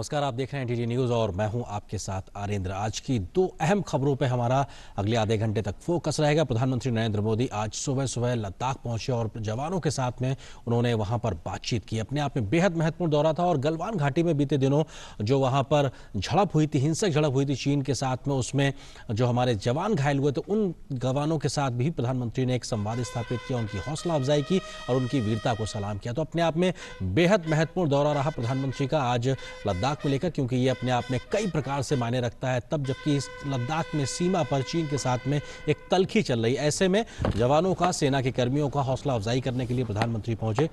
नमस्कार, आप देख रहे हैं डीडी न्यूज़ और मैं हूं आपके साथ आरेंद्र। आज की दो अहम खबरों पे हमारा अगले आधे घंटे तक फोकस रहेगा। प्रधानमंत्री नरेंद्र मोदी आज सुबह सुबह लद्दाख पहुंचे और जवानों के साथ में उन्होंने वहां पर बातचीत की। अपने आप में बेहद महत्वपूर्ण दौरा था और गलवान घाटी में बीते दिनों जो वहां पर झड़प हुई थी, हिंसक झड़प हुई थी चीन के साथ में, उसमें जो हमारे जवान घायल हुए तो उन जवानों के साथ भी प्रधानमंत्री ने एक संवाद स्थापित किया, उनकी हौसला अफजाई की और उनकी वीरता को सलाम किया। तो अपने आप में बेहद महत्वपूर्ण दौरा रहा प्रधानमंत्री का आज लद्दाख में लेकर, क्योंकि ये अपने आप में कई प्रकार से मायने रखता है। तब जबकि इस लद्दाख में सीमा पर चीन के साथ में एक तल्खी चल रही, ऐसे में जवानों का, सेना के कर्मियों का हौसला अफजाई करने के लिए प्रधानमंत्री पहुंचे।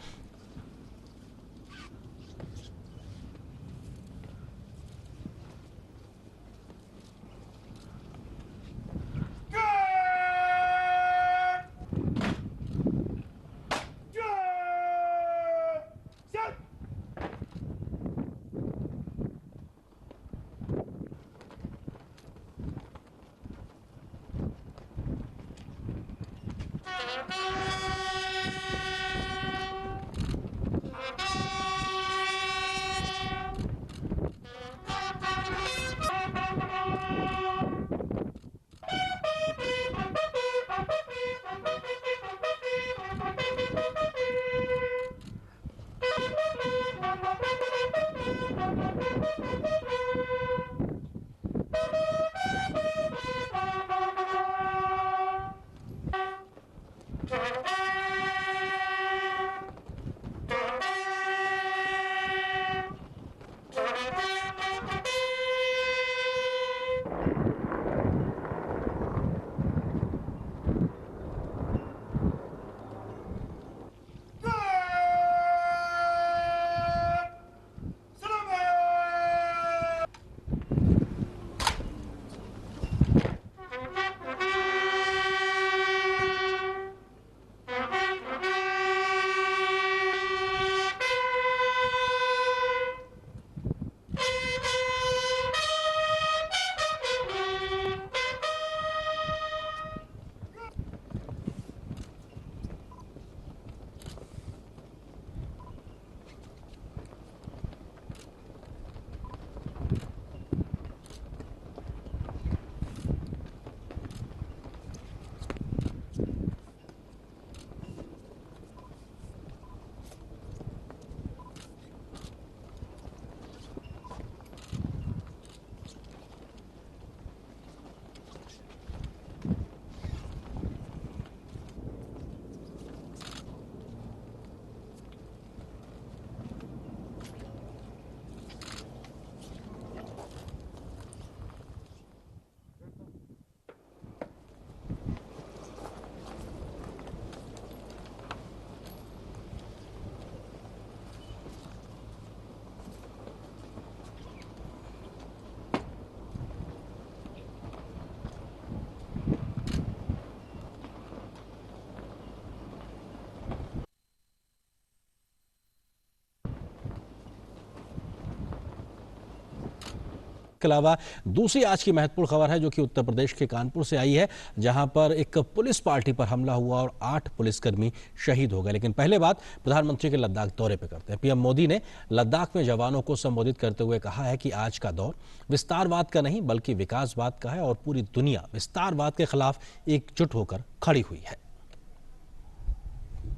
के अलावा दूसरी आज की महत्वपूर्ण खबर है जो कि उत्तर प्रदेश के कानपुर से आई है, जहां पर एक पुलिस पार्टी पर हमला हुआ और 8 पुलिसकर्मी शहीद हो गए। लेकिन पहले बात प्रधानमंत्री के लद्दाख दौरे पर करते हैं। पीएम मोदी ने लद्दाख में जवानों को संबोधित करते हुए कहा है कि आज का दौर विस्तारवाद का नहीं बल्कि विकासवाद का है और पूरी दुनिया विस्तारवाद के खिलाफ एकजुट होकर खड़ी हुई है।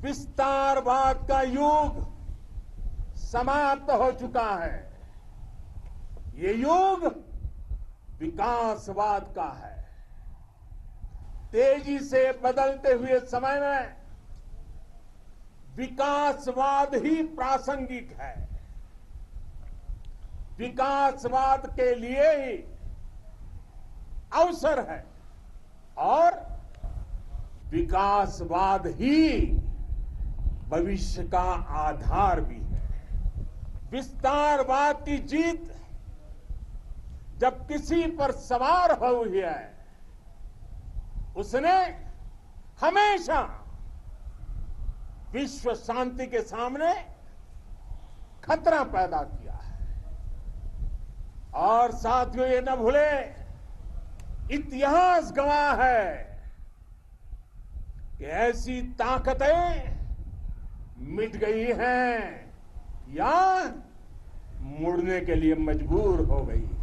विस्तारवाद का युग समाप्त हो चुका है। ये युग विकासवाद का है। तेजी से बदलते हुए समय में विकासवाद ही प्रासंगिक है। विकासवाद के लिए ही अवसर है और विकासवाद ही भविष्य का आधार भी है। विस्तारवाद की जीत जब किसी पर सवार हुई है, उसने हमेशा विश्व शांति के सामने खतरा पैदा किया है। और साथियों, ये न भूले, इतिहास गवाह है कि ऐसी ताकतें मिट गई हैं या मुड़ने के लिए मजबूर हो गई है।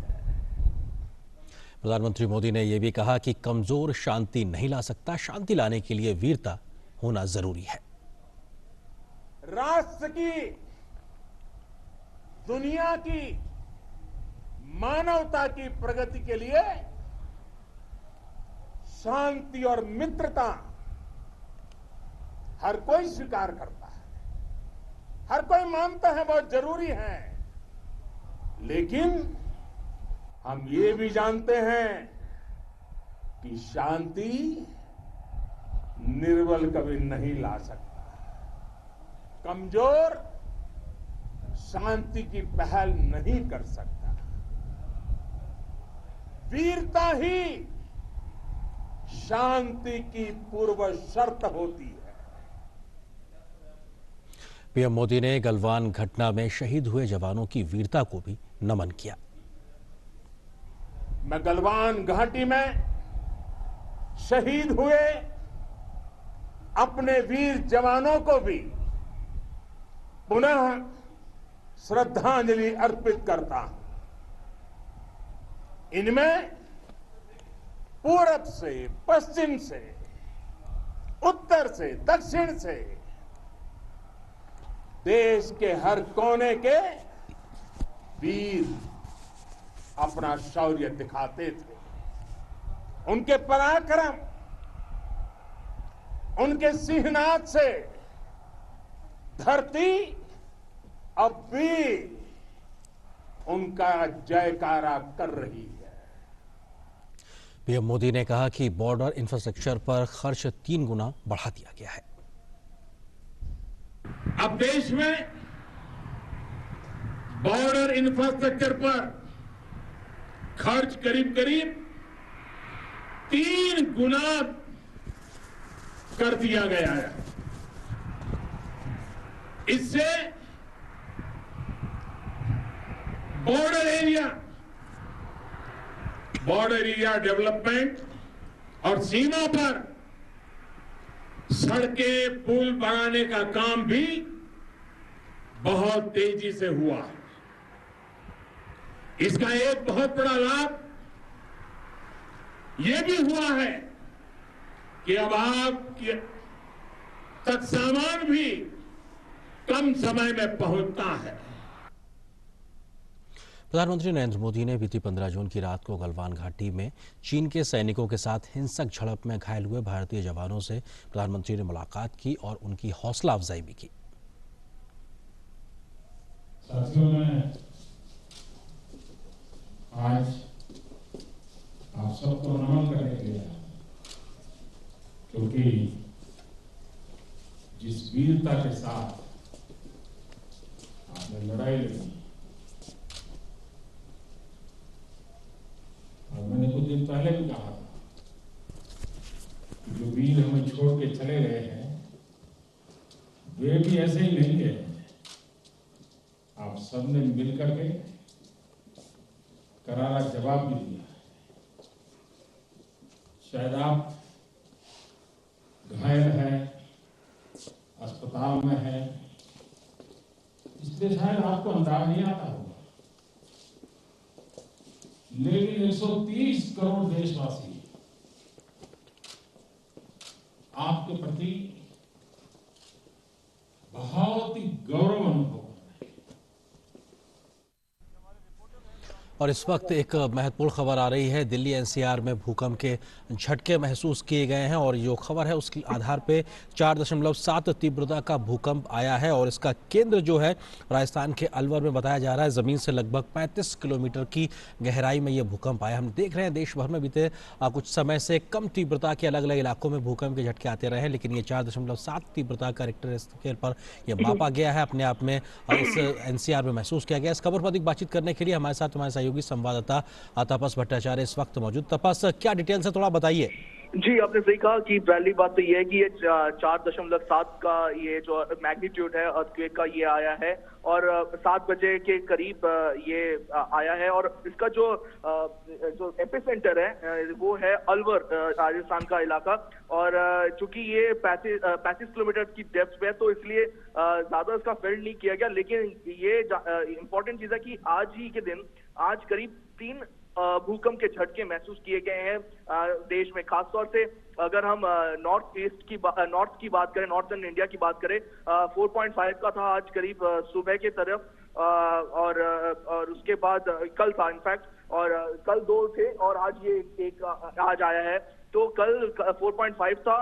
प्रधानमंत्री मोदी ने यह भी कहा कि कमजोर शांति नहीं ला सकता, शांति लाने के लिए वीरता होना जरूरी है। राष्ट्र की, दुनिया की, मानवता की प्रगति के लिए शांति और मित्रता हर कोई स्वीकार करता है, हर कोई मानता है बहुत जरूरी है। लेकिन हम ये भी जानते हैं कि शांति निर्बल कभी नहीं ला सकता। कमजोर शांति की पहल नहीं कर सकता। वीरता ही शांति की पूर्व शर्त होती है। पीएम मोदी ने गलवान घटना में शहीद हुए जवानों की वीरता को भी नमन किया। मैं गलवान घाटी में शहीद हुए अपने वीर जवानों को भी पुनः श्रद्धांजलि अर्पित करता हूं। इनमें पूरब से, पश्चिम से, उत्तर से, दक्षिण से देश के हर कोने के वीर अपना शौर्य दिखाते थे। उनके पराक्रम, उनके सिंहनाद से धरती अब भी उनका जयकारा कर रही है। पीएम मोदी ने कहा कि बॉर्डर इंफ्रास्ट्रक्चर पर खर्च 3 गुना बढ़ा दिया गया है। अब देश में बॉर्डर इंफ्रास्ट्रक्चर पर खर्च करीब करीब 3 गुना कर दिया गया है। इससे बॉर्डर एरिया डेवलपमेंट और सीमा पर सड़कें, पुल बनाने का काम भी बहुत तेजी से हुआ है। इसका एक बहुत बड़ा लाभ यह भी हुआ है कि अब आप तक सामान भी कम समय में पहुंचता है। प्रधानमंत्री नरेंद्र मोदी ने बीती 15 जून की रात को गलवान घाटी में चीन के सैनिकों के साथ हिंसक झड़प में घायल हुए भारतीय जवानों से प्रधानमंत्री ने मुलाकात की और उनकी हौसला अफजाई भी की। साथियों, मैं आज आप सबको नमन करने के लिए, क्योंकि जिस वीरता के साथ आपने लड़ाई लड़ी, और मैंने कुछ दिन पहले भी कहा था कि जो वीर हमें छोड़ के चले गए हैं वे भी ऐसे ही नहीं गए। आप सबने मिलकर के करारा जवाब भी दिया। शायद आप घायल हैं, अस्पताल में हैं, इसलिए शायद आपको अंदाज नहीं आता होगा, लेकिन 130 करोड़ देशवासी आपके प्रति बहुत ही गौरव अनुभव कर रहे हैं। और इस वक्त एक महत्वपूर्ण खबर आ रही है। दिल्ली एनसीआर में भूकंप के झटके महसूस किए गए हैं और जो खबर है उसके आधार पे 4.7 तीव्रता का भूकंप आया है और इसका केंद्र जो है राजस्थान के अलवर में बताया जा रहा है। ज़मीन से लगभग 35 किलोमीटर की गहराई में ये भूकंप आया। हम देख रहे हैं देश भर में बीते कुछ समय से कम तीव्रता के अलग अलग इलाकों में भूकंप के झटके आते रहे हैं, लेकिन ये 4.7 तीव्रता का रिक्टर स्केल पर यह मापा गया है। अपने आप में इस एनसीआर में महसूस किया गया। इस खबर पर अधिक बातचीत करने के लिए हमारे साथ हमारे सहयोगी संवाददाता तपस भट्टाचार्य इस वक्त मौजूद। तपस, क्या डिटेल्स है, थोड़ा बताइए। जी, आपने सही कहा कि पहली बात तो ये है कि ये 4.7 का ये जो मैग्नीट्यूड है अर्थक्वेक का ये आया है और 7 बजे के करीब ये आया है और इसका जो एपिसेंटर है वो है अलवर राजस्थान का इलाका और चूंकि ये 35 किलोमीटर की डेप्थ पे है तो इसलिए ज्यादा इसका फील्ड नहीं किया गया, लेकिन ये इंपॉर्टेंट चीज है कि आज ही के दिन आज करीब 3 भूकंप के झटके महसूस किए गए हैं देश में। खासतौर से अगर हम नॉर्थ की बात करें, नॉर्थर्न इंडिया की बात करें, 4.5 का था आज करीब सुबह के तरफ और उसके बाद कल था इनफैक्ट, और कल 2 थे और आज ये एक आज आया है। तो कल 4.5 था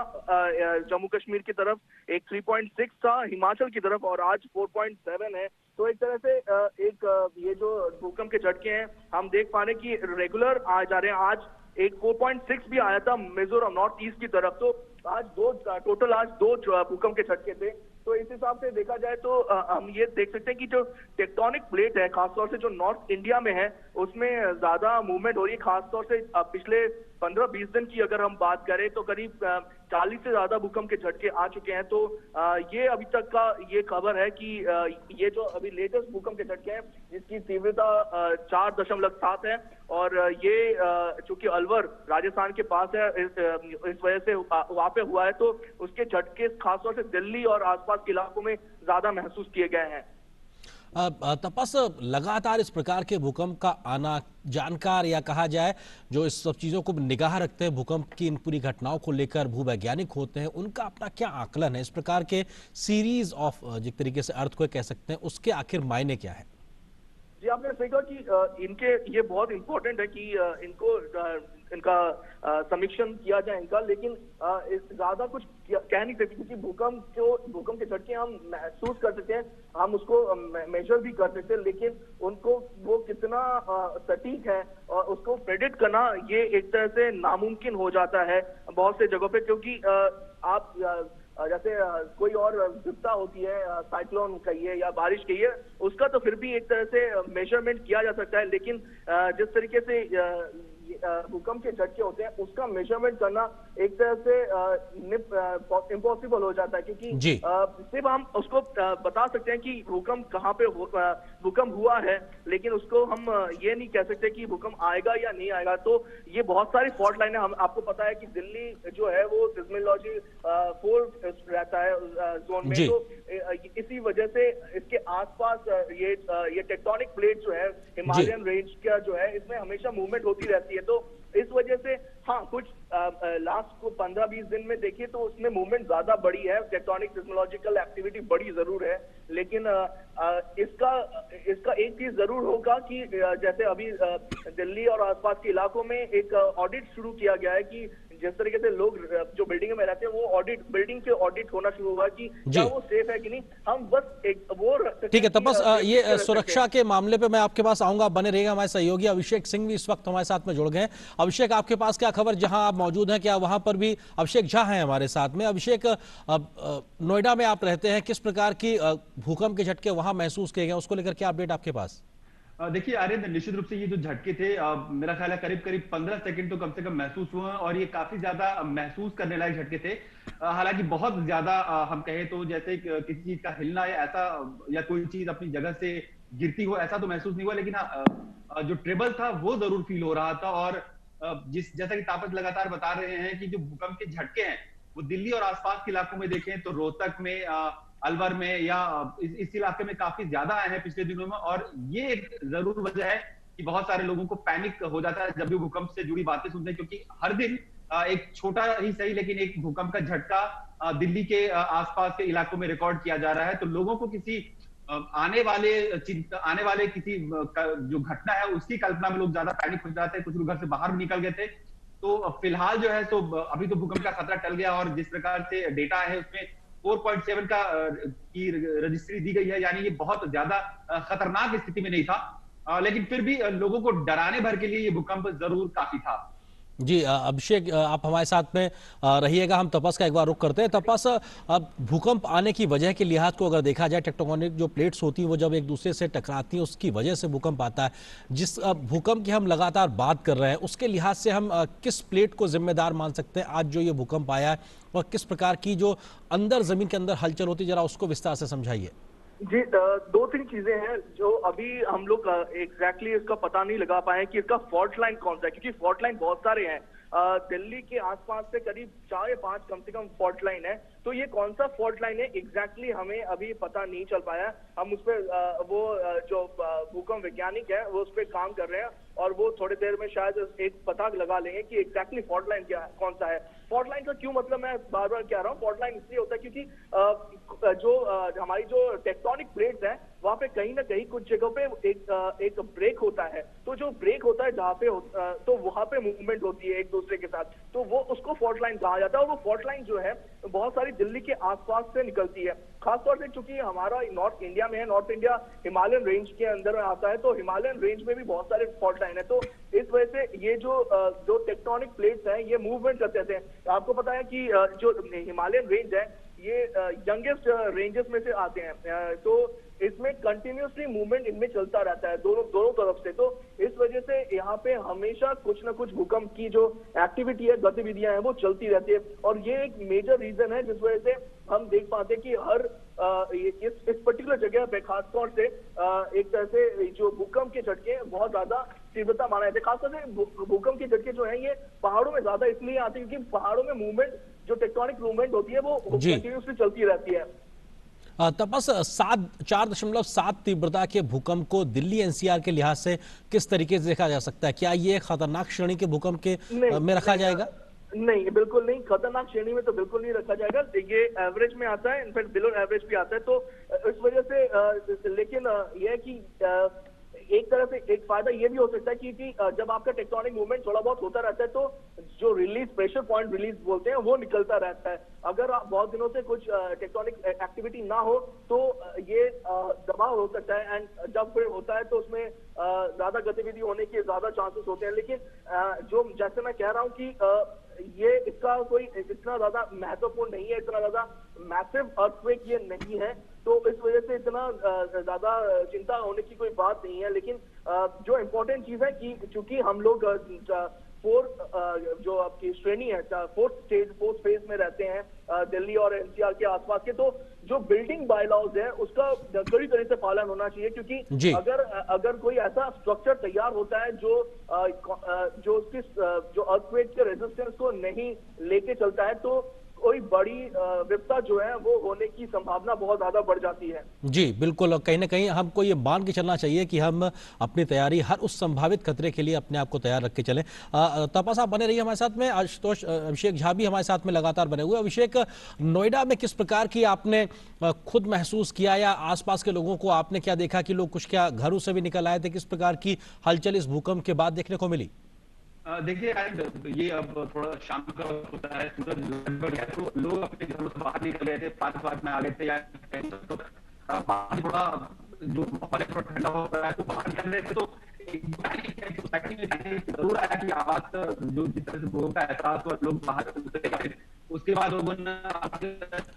जम्मू कश्मीर की तरफ, एक 3.6 था हिमाचल की तरफ और आज 4.7 है। तो एक तरह से ये जो भूकंप के झटके हैं हम देख पा रहे हैं कि रेगुलर आ जा रहे हैं। आज एक 4.6 भी आया था मिजोरम नॉर्थ ईस्ट की तरफ। तो आज टोटल आज 2 भूकंप के झटके थे। तो इस हिसाब से देखा जाए तो हम ये देख सकते हैं कि जो टेक्टोनिक प्लेट है खासतौर से जो नॉर्थ इंडिया में है उसमें ज्यादा मूवमेंट हो रही है। खासतौर से पिछले 15-20 दिन की अगर हम बात करें तो करीब 40 से ज्यादा भूकंप के झटके आ चुके हैं। तो ये अभी तक का ये खबर है कि ये जो अभी लेटेस्ट भूकंप के झटके हैं जिसकी तीव्रता 4.7 है और ये चूंकि अलवर राजस्थान के पास है इस वजह से वहां पे हुआ है, तो उसके झटके खासतौर से दिल्ली और आसपास के इलाकों में ज्यादा महसूस किए गए हैं। तपस, लगातार इस प्रकार के भूकंप का आना, जानकार या कहा जाए जो इस सब चीजों को निगाह रखते हैं, भूकंप की इन पूरी घटनाओं को लेकर भूवैज्ञानिक होते हैं, उनका अपना क्या आकलन है इस प्रकार के सीरीज ऑफ जिस तरीके से अर्थ को कह सकते हैं उसके आखिर मायने क्या है? जी, आपने सही कहा कि इनके ये बहुत इंपॉर्टेंट है कि इनका समीक्षण किया जाए इनका, लेकिन ज्यादा कुछ कह नहीं सकते क्योंकि भूकंप के झटके हम महसूस कर सकते हैं, हम उसको मेजर भी कर सकते हैं, लेकिन उनको वो कितना सटीक है और उसको प्रेडिक्ट करना ये एक तरह से नामुमकिन हो जाता है बहुत से जगहों पे, क्योंकि आप जैसे कोई और विपदा होती है, साइक्लोन कहिए या बारिश कहिए, उसका तो फिर भी एक तरह से मेजरमेंट किया जा सकता है, लेकिन जिस तरीके से भूकंप के झटके होते हैं उसका मेजरमेंट करना एक तरह से इम्पॉसिबल हो जाता है, क्योंकि सिर्फ हम उसको बता सकते हैं कि भूकंप कहाँ पे भूकंप हुआ है, लेकिन उसको हम ये नहीं कह सकते कि भूकंप आएगा या नहीं आएगा। तो ये बहुत सारी फॉल्ट लाइन है। हम आपको पता है कि दिल्ली जो है वो सिस्मोलॉजी 4 रहता है जोन में, तो इसी वजह से इसके आसपास ये टेक्टोनिक प्लेट जो है हिमालयन रेंज का जो है इसमें हमेशा मूवमेंट होती रहती है। तो इस वजह से हाँ, कुछ लास्ट को 15-20 दिन में देखिए तो उसमें मूवमेंट ज्यादा बड़ी है, टेक्टोनिक सिस्मोलॉजिकल एक्टिविटी बड़ी जरूर है, लेकिन इसका एक चीज जरूर होगा कि जैसे अभी दिल्ली और आसपास के इलाकों में एक ऑडिट शुरू किया गया है कि जिस तरीके से लोग जो बिल्डिंग में रहते हैं वो बिल्डिंग के ऑडिट होना शुरू हुआ कि क्या वो सेफ है कि नहीं। हम बस एक वो ठीक है तपस, ये सुरक्षा के मामले पे मैं आपके पास आऊंगा, बने रहेगा। हमारे सहयोगी अभिषेक सिंह भी इस वक्त हमारे साथ में जुड़ गए हैं। अभिषेक, आपके पास क्या खबर, जहां आप मौजूद हैं क्या वहां पर भी अभिषेक झा हैं हमारे साथ में? अभिषेक, नोएडा में आप रहते हैं, किस प्रकार की भूकंप के झटके वहां महसूस किए गए, उसको लेकर क्या अपडेट आपके पास? देखिए आर्यन, निश्चित रूप से ये जो झटके थे मेरा ख्याल है करीब 15 सेकंड तो कम से कम महसूस हुए और ये काफी ज्यादा महसूस करने लायक झटके थे। हालांकि बहुत ज्यादा हम कहें तो जैसे किसी चीज का हिलना या ऐसा या कोई चीज अपनी जगह से गिरती हो ऐसा तो महसूस नहीं हुआ, लेकिन हाँ जो ट्रेबल था वो जरूर फील हो रहा था। और जैसा कि तापस लगातार बता रहे हैं कि जो भूकंप के झटके हैं वो दिल्ली और आसपास के इलाकों में देखें तो रोहतक में, अलवर में या इस इलाके में काफी ज्यादा आए हैं पिछले दिनों में। और ये एक जरूर वजह है कि बहुत सारे लोगों को पैनिक हो जाता है जब भी भूकंप से जुड़ी बातें सुनते हैं, क्योंकि हर दिन एक छोटा ही सही लेकिन एक भूकंप का झटका दिल्ली के आसपास के इलाकों में रिकॉर्ड किया जा रहा है। तो लोगों को किसी आने वाले किसी जो घटना है उसकी कल्पना में लोग ज्यादा पैनिक हो जाते हैं। कुछ लोग घर से बाहर भी निकल गए थे। तो फिलहाल जो है तो अभी तो भूकंप का खतरा टल गया और जिस प्रकार से डेटा है उसमें 4.7 की रजिस्ट्री दी गई है, यानी ये बहुत ज्यादा खतरनाक स्थिति में नहीं था, लेकिन फिर भी लोगों को डराने भर के लिए ये भूकंप जरूर काफी था। जी अभिषेक आप हमारे साथ में रहिएगा। हम तपस का एक बार रुख करते हैं। तपस, अब भूकंप आने की वजह के लिहाज को अगर देखा जाए, टेक्टोनिक जो प्लेट्स होती हैं वो जब एक दूसरे से टकराती हैं उसकी वजह से भूकंप आता है। जिस भूकंप की हम लगातार बात कर रहे हैं उसके लिहाज से हम किस प्लेट को जिम्मेदार मान सकते हैं आज जो ये भूकंप आया है, और किस प्रकार की जो अंदर जमीन के अंदर हलचल होती है, जरा उसको विस्तार से समझाइए। जी, दो तीन चीजें हैं जो अभी हम लोग एग्जैक्टली इसका पता नहीं लगा पाए कि इसका फॉल्ट लाइन कौन सा है, क्योंकि फॉल्ट लाइन बहुत सारे हैं। दिल्ली के आसपास से करीब 4 या 5 कम से कम फॉल्ट लाइन है, तो ये कौन सा फॉल्ट लाइन है एग्जैक्टली हमें अभी पता नहीं चल पाया। हम उस पर जो भूकंप वैज्ञानिक है वो उस पर काम कर रहे हैं और वो थोड़ी देर में शायद एक पता लगा लेंगे कि एग्जैक्टली फॉल्ट लाइन कौन सा है। फॉल्ट लाइन का क्यों मतलब मैं बार बार कह रहा हूँ, फॉल्ट लाइन इसलिए होता है क्योंकि हमारी जो टेक्टोनिक प्लेट्स हैं वहां पे कहीं ना कहीं कुछ जगहों पे एक ब्रेक होता है। तो जो ब्रेक होता है जहाँ पे तो वहां पे मूवमेंट होती है एक दूसरे के साथ, तो वो उसको फॉल्ट लाइन कहा जाता है। और वो फॉल्ट लाइन जो है बहुत सारी दिल्ली के आसपास से निकलती है, खासतौर से क्योंकि हमारा नॉर्थ इंडिया में है, नॉर्थ इंडिया हिमालयन रेंज के अंदर में आता है, तो हिमालयन रेंज में भी बहुत सारे फॉल्ट लाइन है। तो इस वजह से ये जो टेक्टोनिक प्लेट्स हैं ये मूवमेंट करते थे। आपको पता है कि जो हिमालयन रेंज है ये यंगेस्ट रेंजेस में से आते हैं, तो इसमें कंटिन्यूसली मूवमेंट इनमें चलता रहता है दोनों तरफ से। तो इस वजह से यहाँ पे हमेशा कुछ ना कुछ भूकंप की जो एक्टिविटी है, गतिविधियां हैं वो चलती रहती है। और ये एक मेजर रीजन है जिस वजह से हम देख पाते हैं कि हर इस पर्टिकुलर जगह पे खासतौर से एक तरह से जो भूकंप के झटके बहुत ज्यादा तीव्रता माना जाता है। खासतौर से भूकंप के झटके जो है ये पहाड़ों में ज्यादा इसलिए आते हैं क्योंकि पहाड़ों में मूवमेंट जो टेक्टोनिक मूवमेंट होती है वो कंटिन्यूसली चलती रहती है। तपस, 4.7 तीव्रता के भूकंप को दिल्ली एनसीआर के लिहाज से किस तरीके से देखा जा सकता है? क्या ये खतरनाक श्रेणी के भूकंप के में रखा जाएगा? नहीं, बिल्कुल नहीं, खतरनाक श्रेणी में तो बिल्कुल नहीं रखा जाएगा। ये एवरेज में आता है, इनफैक्ट बिलो एवरेज भी आता है। तो इस वजह से लेकिन यह है कि एक तरह से एक फायदा ये भी हो सकता है कि जब आपका टेक्टोनिक मूवमेंट थोड़ा बहुत होता रहता है तो जो रिलीज, प्रेशर पॉइंट रिलीज बोलते हैं, वो निकलता रहता है। अगर आप बहुत दिनों से कुछ टेक्टोनिक एक्टिविटी ना हो तो ये दबाव हो सकता है, एंड जब फिर होता है तो उसमें ज्यादा गतिविधि होने के ज्यादा चांसेस होते हैं। लेकिन जो जैसे मैं कह रहा हूँ कि ये इसका कोई इतना ज्यादा महत्वपूर्ण नहीं है, इतना ज्यादा मैसिव अर्थक्वेक ये नहीं है, तो इस वजह से इतना ज्यादा चिंता होने की कोई बात नहीं है। लेकिन जो इम्पोर्टेंट चीज है कि चूंकि हम लोग जो आपकी श्रेणी है, फोर्थ फेज में रहते हैं दिल्ली और एनसीआर के आसपास के, तो जो बिल्डिंग बायलॉज है उसका कड़ी तरह से पालन होना चाहिए। क्योंकि अगर कोई ऐसा स्ट्रक्चर तैयार होता है जो अर्थक्वेक के रेजिस्टेंस को नहीं लेके चलता है तो कोई बड़ी विपदा जो है वो होने की संभावना बहुत ज्यादा बढ़ जाती है। जी बिल्कुल, और कहीं ना कहीं हमको ये मान के चलना चाहिए कि हम अपनी तैयारी हर उस संभावित खतरे के लिए अपने आप को तैयार रख के चलें। तपस, आप बने रहिए हमारे साथ में। आशुतोष, अभिषेक झा भी हमारे साथ में लगातार बने हुए। अभिषेक, नोएडा में किस प्रकार की आपने खुद महसूस किया या आसपास के लोगों को आपने क्या देखा कि लोग कुछ क्या घरों से भी निकल आए थे? किस प्रकार की हलचल इस भूकंप के बाद देखने को मिली? देखिए, ये अब थोड़ा शाम का वक्त होता है, सूरज बढ़ गया तो लोग अपने घरों से बाहर निकल गए थे, पार्क में आ गए थे, या तो थोड़ा जो माहौल है थोड़ा ठंडा हो रहा है तो बाहर निकल रहे थे। तो जरूर आया कि आवाज जो जिस तरह से भूकंप का एहसास हुआ, लोग बाहर गए। उसके बाद लोगों ने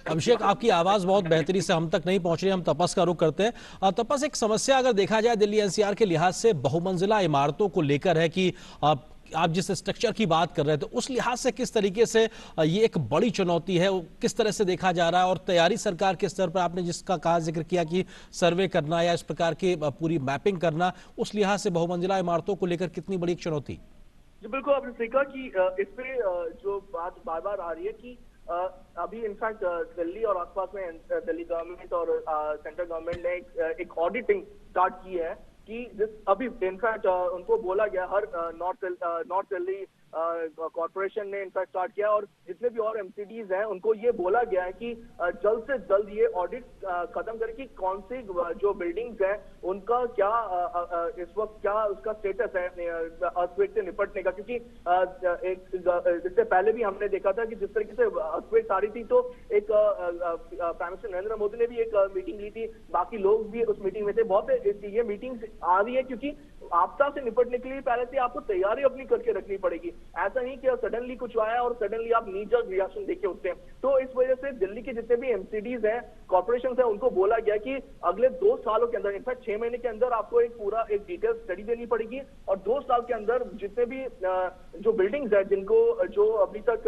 अभिषेक, आपकी आवाज बहुत बेहतरी से हम तक नहीं पहुंच रही, हम तपस का रुख करते हैं। तपस, एक समस्या अगर देखा जाए दिल्ली एनसीआर के लिहाज से बहुमंजिला इमारतों को लेकर है कि आप जिस स्ट्रक्चर की बात कर रहे थे उस लिहाज से किस तरीके से ये एक बड़ी चुनौती है, किस तरह से देखा जा रहा है? और तैयारी सरकार के स्तर पर आपने जिसका कहा, जिक्र किया कि सर्वे करना या इस प्रकार की पूरी मैपिंग करना, उस लिहाज से बहुमंजिला इमारतों को लेकर कितनी बड़ी चुनौती? जी बिल्कुल, आपने देखा कि इस पे जो बात बार बार आ रही है कि अभी इनफैक्ट दिल्ली और आसपास में दिल्ली गवर्नमेंट और सेंट्रल गवर्नमेंट ने एक ऑडिटिंग स्टार्ट की है कि अभी इनफैक्ट उनको बोला गया, हर नॉर्थ दिल्ली कॉर्पोरेशन ने इनफैक्ट स्टार्ट किया और जितने भी और एमसीडीज हैं उनको ये बोला गया है कि जल्द से जल्द ये ऑडिट खत्म करें कि कौन सी जो बिल्डिंग्स हैं उनका क्या इस वक्त क्या उसका स्टेटस है अर्थक्वेक से निपटने का। क्योंकि इससे पहले भी हमने देखा था कि जिस तरीके से अर्थक्वेक आ रही थी तो एक प्राइम मिनिस्टर नरेंद्र मोदी ने भी एक मीटिंग ली थी, बाकी लोग भी उस मीटिंग में थे। बहुत ये मीटिंग आ रही है क्योंकि आपदा से निपटने के लिए पहले से आपको तैयारी अपनी करके रखनी पड़ेगी। ऐसा नहीं कि सडनली कुछ आया और सडनली आप नीजर रिएक्शन देके उठते हैं। तो इस वजह से दिल्ली के जितने भी एमसीडीज हैं, कॉर्पोरेशन है, उनको बोला गया कि अगले 2 सालों के अंदर, इनफैक्ट 6 महीने के अंदर आपको एक पूरा एक डिटेल स्टडी देनी पड़ेगी और 2 साल के अंदर जितने भी जो बिल्डिंग्स है जिनको जो अभी तक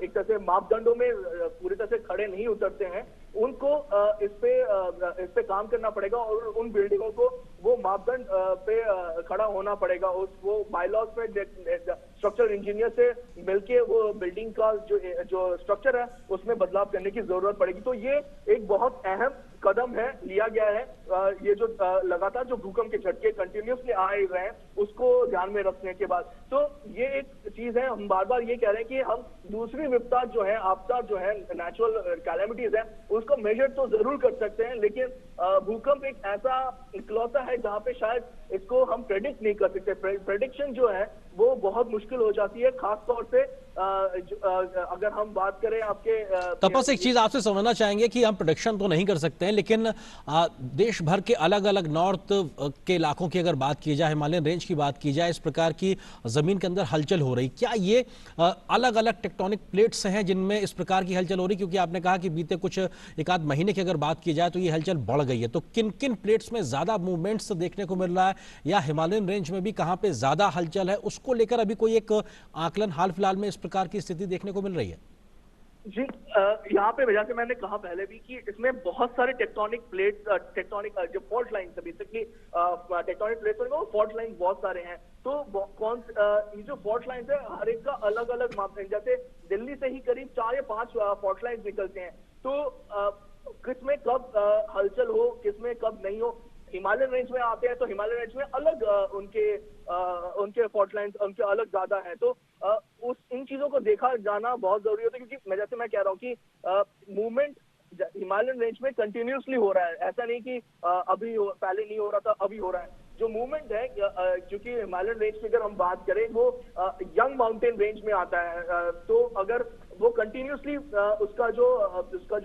एक तरह से मापदंडों में पूरी तरह से खड़े नहीं उतरते हैं, उनको इस पे काम करना पड़ेगा और उन बिल्डिंगों को वो मापदंड पे खड़ा होना पड़ेगा। वो बायलॉज में स्ट्रक्चरल इंजीनियर से मिलके वो बिल्डिंग का जो स्ट्रक्चर है उसमें बदलाव करने की जरूरत पड़ेगी। तो ये एक बहुत अहम कदम है, लिया गया है। ये जो लगातार जो भूकंप के झटके कंटिन्यूसली आ रहे हैं उसको ध्यान में रखने के बाद, तो ये एक चीज है। हम बार बार ये कह रहे हैं कि हम दूसरी विपदा जो है, आपदा जो है, नेचुरल कैलेमिटीज है, उसको मेजर तो जरूर कर सकते हैं, लेकिन भूकंप एक ऐसा इकलौता है जहां पे शायद इसको हम प्रेडिक्ट नहीं कर सकते। प्रेडिक्शन जो है वो बहुत मुश्किल हो जाती है, खासतौर से अगर हम बात करें आपके तपस, एक चीज आपसे समझना चाहेंगे कि हम प्रोडिक्शन तो नहीं कर सकते हैं, लेकिन देश भर के अलग अलग नॉर्थ के इलाकों की अगर बात की जाए, हिमालयन रेंज की बात की जाए, इस प्रकार की जमीन के अंदर हलचल हो रही, क्या ये अलग अलग टेक्टोनिक प्लेट्स हैं जिनमें इस प्रकार की हलचल हो रही? क्योंकि आपने कहा कि बीते कुछ एक आध महीने की अगर बात की जाए तो ये हलचल बढ़ गई है, तो किन किन प्लेट्स में ज्यादा मूवमेंट्स देखने को मिल रहा है, या हिमालयन रेंज में भी कहां पे ज्यादा हलचल है, उसको लेकर अभी कोई एक आकलन हाल फिलहाल में इस प्रकार की स्थिति देखने को मिल रही है? जी, यहाँ पे जैसे मैंने कहा पहले भी कि इसमें बहुत सारे टेक्टोनिक प्लेट्स, टेक्टोनिक जो फॉल्ट लाइन है, बेसिकली टेक्टोनिक प्लेट्स वो फॉल्ट लाइन बहुत सारे हैं। तो कौन ये जो फॉल्ट लाइन है हर एक का अलग अलग मापदंड, जैसे दिल्ली से ही करीब 4 या 5 फॉल्ट लाइन निकलते हैं, तो किसमें कब हलचल हो, किसमें कब नहीं हो। हिमालयन रेंज में आते हैं तो हिमालयन रेंज में अलग उनके फॉल्ट लाइन्स उनके अलग ज्यादा है, तो इन चीजों को देखा जाना बहुत जरूरी होता है। क्योंकि मैं कह रहा हूँ कि मूवमेंट हिमालयन रेंज में कंटिन्यूसली हो रहा है, ऐसा नहीं कि अभी पहले नहीं हो रहा था, अभी हो रहा है। जो मूवमेंट है, क्योंकि हिमालयन रेंज की अगर हम बात करें वो यंग माउंटेन रेंज में आता है, तो अगर वो कंटिन्यूसली उसका जो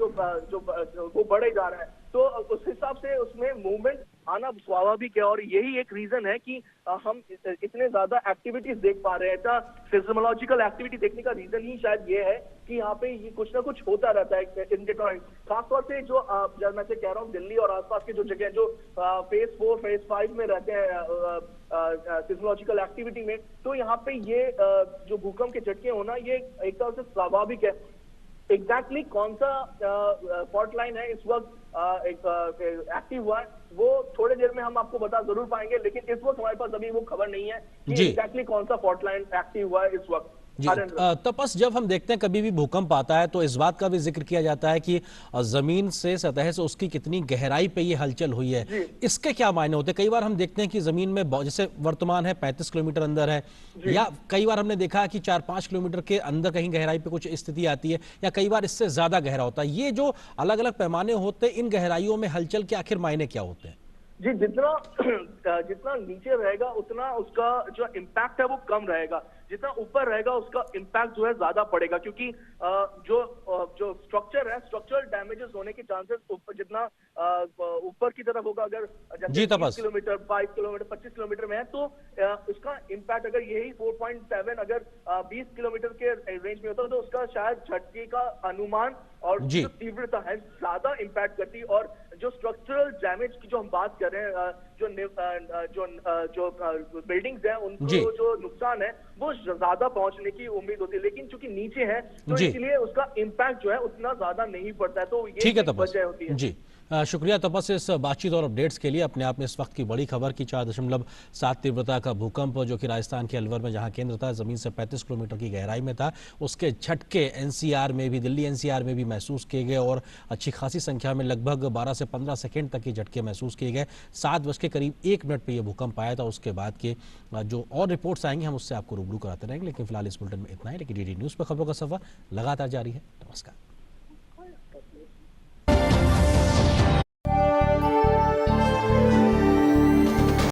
वो बढ़े जा रहा है, तो उस हिसाब से उसमें मूवमेंट आना स्वाभाविक है। और यही एक रीजन है कि हम इतने ज्यादा एक्टिविटीज देख पा रहे हैं। सिस्मोलॉजिकल एक्टिविटी देखने का रीजन ही शायद ये है कि यहाँ पे ये कुछ ना कुछ होता रहता है इन टेक्टोनिक, खासतौर से जो मैं से कह रहा हूँ दिल्ली और आसपास के जो जगह जो फेज 4 फेज 5 में रहते हैं सिस्मोलॉजिकल एक्टिविटी में, तो यहाँ पे ये जो भूकंप के झटके होना ये एक तरह से स्वाभाविक है। एग्जैक्टली कौन सा फॉल्ट लाइन है इस वक्त एक्टिव हुआ है वो थोड़ी देर में हम आपको बता जरूर पाएंगे, लेकिन इस वक्त हमारे पास अभी वो खबर नहीं है कि एग्जैक्टली कौन सा फॉल्ट लाइन एक्टिव हुआ है इस वक्त। जी, तपस, जब हम देखते हैं कभी भी भूकंप आता है तो इस बात का भी जिक्र किया जाता है कि जमीन से, सतह से उसकी कितनी गहराई पे ये हलचल हुई है, इसके क्या मायने होते हैं? कई बार हम देखते हैं कि जमीन में जैसे वर्तमान है 35 किलोमीटर अंदर है, या कई बार हमने देखा है कि 4-5 किलोमीटर के अंदर कहीं गहराई पे कुछ स्थिति आती है, या कई बार इससे ज्यादा गहरा होता है। ये जो अलग अलग पैमाने होते हैं, इन गहराइयों में हलचल के आखिर मायने क्या होते हैं? जी, जितना नीचे रहेगा उतना उसका जो इम्पैक्ट है वो कम रहेगा, जितना ऊपर रहेगा उसका इम्पैक्ट जो है ज्यादा पड़ेगा, क्योंकि जो स्ट्रक्चर है, स्ट्रक्चरल डैमेजेस होने के चांसेस जितना ऊपर की तरफ होगा, अगर जैसे 30 किलोमीटर 5 किलोमीटर 25 किलोमीटर में है, तो उसका इम्पैक्ट अगर यही 4.7 अगर 20 किलोमीटर के रेंज में होता है तो उसका शायद झटके का अनुमान और जो तीव्रता है ज्यादा इम्पैक्ट करती है। और जो स्ट्रक्चरल डैमेज की जो हम बात कर रहे हैं, जो बिल्डिंग्स हैं उनको जो नुकसान है वो ज्यादा पहुंचने की उम्मीद होती है, लेकिन चूंकि नीचे है तो इसलिए उसका इम्पैक्ट जो है उतना ज्यादा नहीं पड़ता है, तो ये वजह होती है। जी, शुक्रिया तपस इस बातचीत और अपडेट्स के लिए। अपने आप में इस वक्त की बड़ी खबर की 4.7 तीव्रता का भूकंप जो कि राजस्थान के अलवर में जहां केंद्र था, जमीन से 35 किलोमीटर की गहराई में था, उसके झटके एनसीआर में भी, दिल्ली एनसीआर में भी महसूस किए गए और अच्छी खासी संख्या में, लगभग 12 से 15 सेकेंड तक के झटके महसूस किए गए। 7:01 पर यह भूकंप आया था। उसके बाद के जो और रिपोर्ट्स आएंगे हम उससे आपको रूबरू कराते रहेंगे, लेकिन फिलहाल इस बुलेटिन में इतना है। लेकिन डीडी न्यूज़ पर खबरों का सफर लगातार जारी है। नमस्कार।